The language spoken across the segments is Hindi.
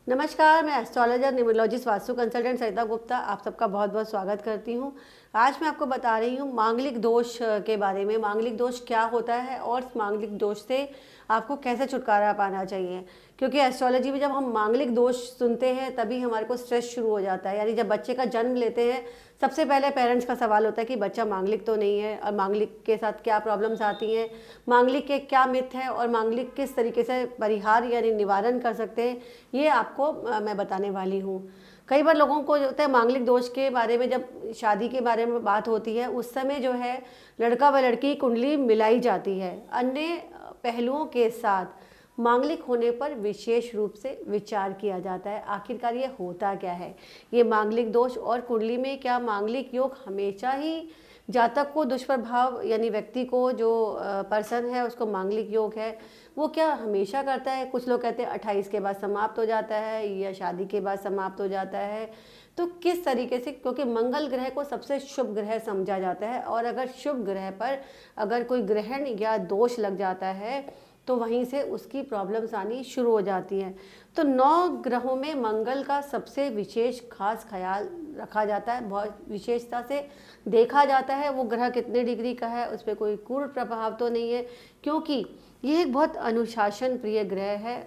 नमस्कार, मैं एस्ट्रोलॉजर न्यूमरोलॉजिस्ट वास्तु कंसल्टेंट सरिता गुप्ता आप सबका बहुत बहुत स्वागत करती हूँ। आज मैं आपको बता रही हूँ मांगलिक दोष के बारे में। मांगलिक दोष क्या होता है और इस मांगलिक दोष से आपको कैसे छुटकारा पाना चाहिए, क्योंकि एस्ट्रोलॉजी में जब हम मांगलिक दोष सुनते हैं तभी हमारे को स्ट्रेस शुरू हो जाता है। यानी जब बच्चे का जन्म लेते हैं सबसे पहले पेरेंट्स का सवाल होता है कि बच्चा मांगलिक तो नहीं है, और मांगलिक के साथ क्या प्रॉब्लम्स आती हैं, मांगलिक के क्या मिथ है और मांगलिक किस तरीके से परिहार यानी निवारण कर सकते हैं, ये आपको मैं बताने वाली हूँ। कई बार लोगों को जो होता है मांगलिक दोष के बारे में, जब शादी के बारे में बात होती है उस समय जो है लड़का व लड़की की कुंडली मिलाई जाती है। अन्य पहलुओं के साथ मांगलिक होने पर विशेष रूप से विचार किया जाता है। आखिरकार ये होता क्या है, ये मांगलिक दोष और कुंडली में क्या मांगलिक योग हमेशा ही जातक को दुष्प्रभाव यानी व्यक्ति को जो पर्सन है उसको मांगलिक योग है वो क्या हमेशा करता है। कुछ लोग कहते हैं 28 के बाद समाप्त हो जाता है या शादी के बाद समाप्त हो जाता है। तो किस तरीके से, क्योंकि मंगल ग्रह को सबसे शुभ ग्रह समझा जाता है और अगर शुभ ग्रह पर अगर कोई ग्रहण या दोष लग जाता है तो वहीं से उसकी प्रॉब्लम्स आनी शुरू हो जाती हैं। तो 9 ग्रहों में मंगल का सबसे विशेष खास ख्याल रखा जाता है, बहुत विशेषता से देखा जाता है वो ग्रह कितने डिग्री का है, उस पर कोई क्रूर प्रभाव तो नहीं है, क्योंकि ये एक बहुत अनुशासन प्रिय ग्रह है।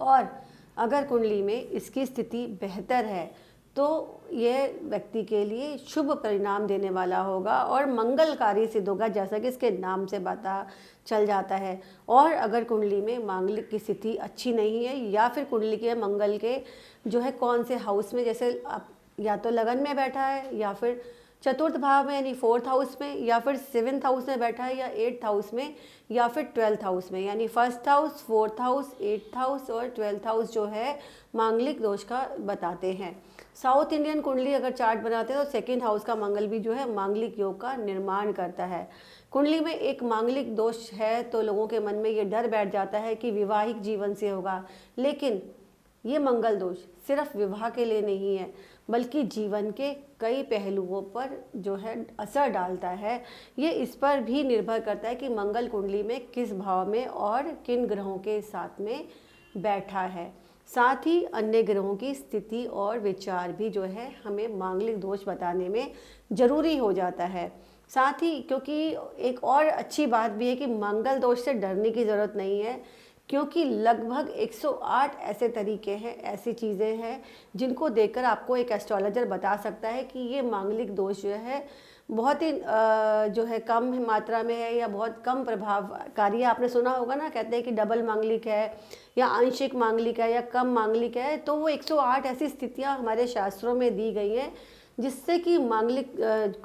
और अगर कुंडली में इसकी स्थिति बेहतर है तो यह व्यक्ति के लिए शुभ परिणाम देने वाला होगा और मंगलकारी सिद्ध होगा, जैसा कि इसके नाम से पता चल जाता है। और अगर कुंडली में मांगलिक की स्थिति अच्छी नहीं है या फिर कुंडली के मंगल के जो है कौन से हाउस में, जैसे आप या तो लगन में बैठा है या फिर चतुर्थ भाव में यानी 4th हाउस में या फिर 7th हाउस में बैठा है या 8th हाउस में या फिर 12th हाउस में, यानी 1st house, 4th house, 8th house और 12th हाउस जो है मांगलिक दोष का बताते हैं। साउथ इंडियन कुंडली अगर चार्ट बनाते हैं तो 2nd हाउस का मंगल भी जो है मांगलिक योग का निर्माण करता है। कुंडली में एक मांगलिक दोष है तो लोगों के मन में ये डर बैठ जाता है कि विवाहिक जीवन से होगा, लेकिन ये मंगल दोष सिर्फ विवाह के लिए नहीं है बल्कि जीवन के कई पहलुओं पर जो है असर डालता है। ये इस पर भी निर्भर करता है कि मंगल कुंडली में किस भाव में और किन ग्रहों के साथ में बैठा है। साथ ही अन्य ग्रहों की स्थिति और विचार भी जो है हमें मांगलिक दोष बताने में ज़रूरी हो जाता है। साथ ही क्योंकि एक और अच्छी बात भी है कि मंगल दोष से डरने की ज़रूरत नहीं है, क्योंकि लगभग 108 ऐसे तरीके हैं, ऐसी चीज़ें हैं जिनको देखकर आपको एक एस्ट्रोलॉजर बता सकता है कि ये मांगलिक दोष जो है बहुत ही जो है कम मात्रा में है या बहुत कम प्रभावकारी है। आपने सुना होगा ना, कहते हैं कि डबल मांगलिक है या आंशिक मांगलिक है या कम मांगलिक है। तो वो 108 ऐसी स्थितियाँ हमारे शास्त्रों में दी गई हैं जिससे कि मांगलिक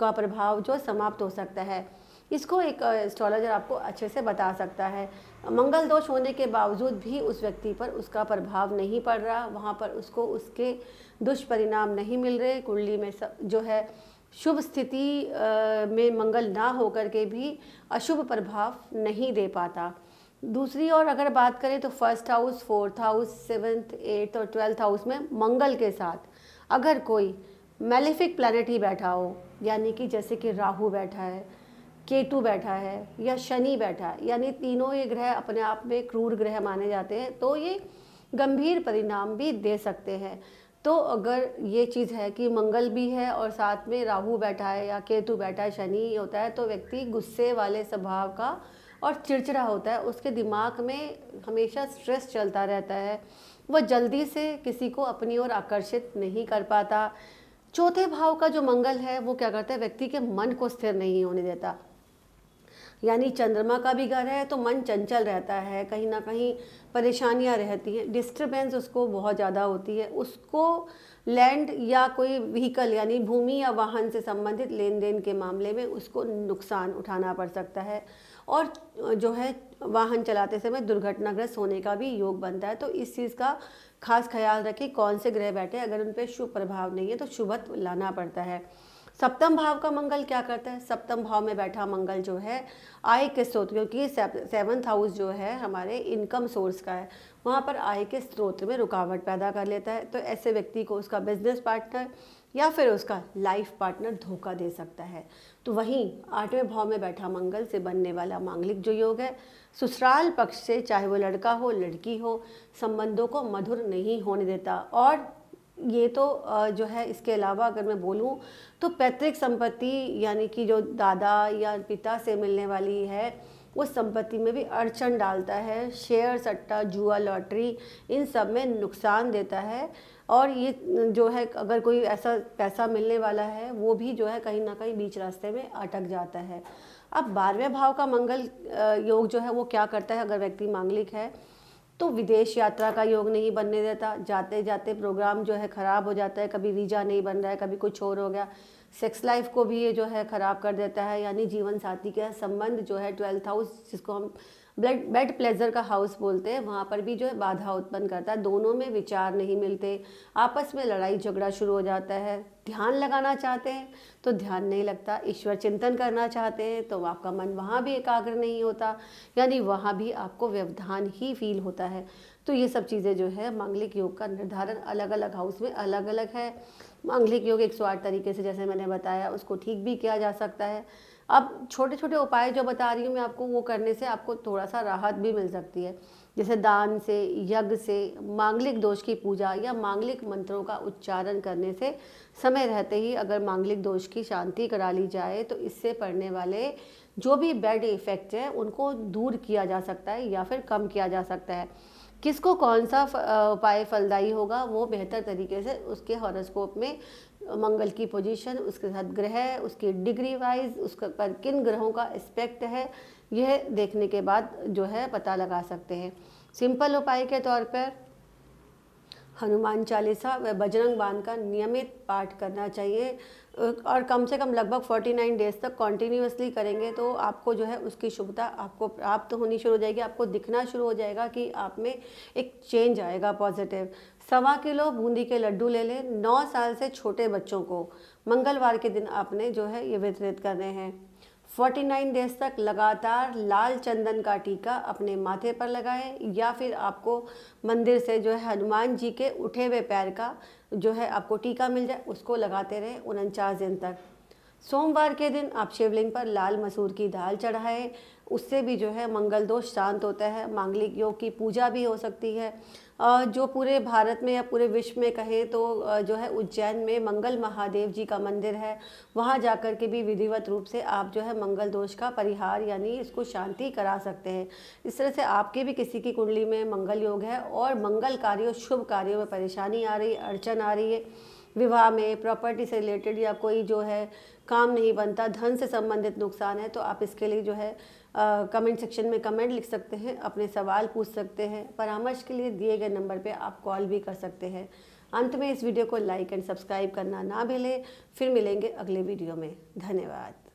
का प्रभाव जो समाप्त हो सकता है। इसको एक एस्ट्रोलॉजर आपको अच्छे से बता सकता है। मंगल दोष होने के बावजूद भी उस व्यक्ति पर उसका प्रभाव नहीं पड़ रहा, वहाँ पर उसको उसके दुष्परिणाम नहीं मिल रहे। कुंडली में जो है शुभ स्थिति में मंगल ना होकर के भी अशुभ प्रभाव नहीं दे पाता। दूसरी ओर अगर बात करें तो 1st house, 4th house, 7th, 8th और 12th हाउस में मंगल के साथ अगर कोई मैलेफिक प्लैनेट ही बैठा हो, यानी कि जैसे कि राहु बैठा है, केतु बैठा है या शनि बैठा है, यानी तीनों ये ग्रह अपने आप में क्रूर ग्रह माने जाते हैं, तो ये गंभीर परिणाम भी दे सकते हैं। तो अगर ये चीज़ है कि मंगल भी है और साथ में राहु बैठा है या केतु बैठा है, शनि होता है, तो व्यक्ति गुस्से वाले स्वभाव का और चिड़चिड़ा होता है, उसके दिमाग में हमेशा स्ट्रेस चलता रहता है, वह जल्दी से किसी को अपनी ओर आकर्षित नहीं कर पाता। चौथे भाव का जो मंगल है वो क्या करता है, व्यक्ति के मन को स्थिर नहीं होने देता, यानी चंद्रमा का भी घर है तो मन चंचल रहता है, कहीं ना कहीं परेशानियां रहती हैं, डिस्टरबेंस उसको बहुत ज़्यादा होती है। उसको लैंड या कोई व्हीकल यानी भूमि या वाहन से संबंधित लेन देन के मामले में उसको नुकसान उठाना पड़ सकता है और जो है वाहन चलाते समय दुर्घटनाग्रस्त होने का भी योग बनता है। तो इस चीज़ का खास ख्याल रखें, कौन से ग्रह बैठे, अगर उन पर शुभ प्रभाव नहीं है तो शुभत्व लाना पड़ता है। सप्तम भाव का मंगल क्या करता है? सप्तम भाव में बैठा मंगल जो है आय के स्रोत, क्योंकि 7th हाउस जो है हमारे इनकम सोर्स का है, वहाँ पर आय के स्रोत में रुकावट पैदा कर लेता है। तो ऐसे व्यक्ति को उसका बिजनेस पार्टनर या फिर उसका लाइफ पार्टनर धोखा दे सकता है। तो वहीं 8वें भाव में बैठा मंगल से बनने वाला मांगलिक जो योग है, ससुराल पक्ष से चाहे वो लड़का हो लड़की हो, संबंधों को मधुर नहीं होने देता। और ये तो जो है, इसके अलावा अगर मैं बोलूँ तो पैतृक संपत्ति यानी कि जो दादा या पिता से मिलने वाली है उस संपत्ति में भी अड़चन डालता है। शेयर सट्टा जुआ लॉटरी इन सब में नुकसान देता है। और ये जो है, अगर कोई ऐसा पैसा मिलने वाला है वो भी जो है कहीं ना कहीं बीच रास्ते में अटक जाता है। अब 12वें भाव का मंगल योग जो है वो क्या करता है? अगर व्यक्ति मांगलिक है तो विदेश यात्रा का योग नहीं बनने देता। जाते जाते प्रोग्राम जो है ख़राब हो जाता है, कभी वीज़ा नहीं बन रहा है, कभी कुछ और हो गया। सेक्स लाइफ को भी ये जो है ख़राब कर देता है, यानी जीवन साथी के संबंध जो है 12th हाउस, जिसको हम बेड प्लेजर का हाउस बोलते हैं, वहाँ पर भी जो है बाधा उत्पन्न करता है। दोनों में विचार नहीं मिलते, आपस में लड़ाई झगड़ा शुरू हो जाता है। ध्यान लगाना चाहते हैं तो ध्यान नहीं लगता, ईश्वर चिंतन करना चाहते हैं तो आपका मन वहाँ भी एकाग्र नहीं होता, यानी वहाँ भी आपको व्यवधान ही फील होता है। तो ये सब चीज़ें जो है मांगलिक योग का निर्धारण अलग अलग हाउस में अलग अलग है। मांगलिक योग 108 तरीके से, जैसे मैंने बताया, उसको ठीक भी किया जा सकता है। अब छोटे छोटे उपाय जो बता रही हूँ मैं आपको, वो करने से आपको थोड़ा सा राहत भी मिल सकती है, जैसे दान से, यज्ञ से, मांगलिक दोष की पूजा या मांगलिक मंत्रों का उच्चारण करने से समय रहते ही अगर मांगलिक दोष की शांति करा ली जाए तो इससे पड़ने वाले जो भी बैड इफेक्ट है उनको दूर किया जा सकता है या फिर कम किया जा सकता है। किसको कौन सा उपाय फलदायी होगा वो बेहतर तरीके से उसके हॉरोस्कोप में मंगल की पोजीशन, उसके साथ ग्रह, उसकी डिग्री वाइज, उसके पर किन ग्रहों का एस्पेक्ट है, यह देखने के बाद जो है पता लगा सकते हैं। सिंपल उपाय के तौर पर हनुमान चालीसा व बजरंग बाण का नियमित पाठ करना चाहिए और कम से कम लगभग 49 डेज तक कॉन्टीन्यूसली करेंगे तो आपको जो है उसकी शुभता आपको प्राप्त होनी शुरू हो जाएगी। आपको दिखना शुरू हो जाएगा कि आप में एक चेंज आएगा पॉजिटिव। 1.25 किलो बूंदी के लड्डू ले लें। 9 साल से छोटे बच्चों को मंगलवार के दिन आपने जो है ये वितरित करने हैं। 49 डेज तक लगातार लाल चंदन का टीका अपने माथे पर लगाएं या फिर आपको मंदिर से जो है हनुमान जी के उठे हुए पैर का जो है आपको टीका मिल जाए, उसको लगाते रहें 49 दिन तक। सोमवार के दिन आप शिवलिंग पर लाल मसूर की दाल चढ़ाएं, उससे भी जो है मंगल दोष शांत होता है। मांगलिक योग की पूजा भी हो सकती है। जो पूरे भारत में या पूरे विश्व में कहें तो जो है उज्जैन में मंगल महादेव जी का मंदिर है, वहाँ जाकर के भी विधिवत रूप से आप जो है मंगल दोष का परिहार यानी इसको शांति करा सकते हैं। इस तरह से आपके भी किसी की कुंडली में मंगल योग है और मंगल कार्यों शुभ कार्यों में परेशानी आ रही है, अड़चन आ रही है, विवाह में, प्रॉपर्टी से रिलेटेड या कोई जो है काम नहीं बनता, धन से संबंधित नुकसान है, तो आप इसके लिए जो है कमेंट सेक्शन में कमेंट लिख सकते हैं, अपने सवाल पूछ सकते हैं। परामर्श के लिए दिए गए नंबर पे आप कॉल भी कर सकते हैं। अंत में इस वीडियो को लाइक एंड सब्सक्राइब करना ना भूलें। फिर मिलेंगे अगले वीडियो में। धन्यवाद।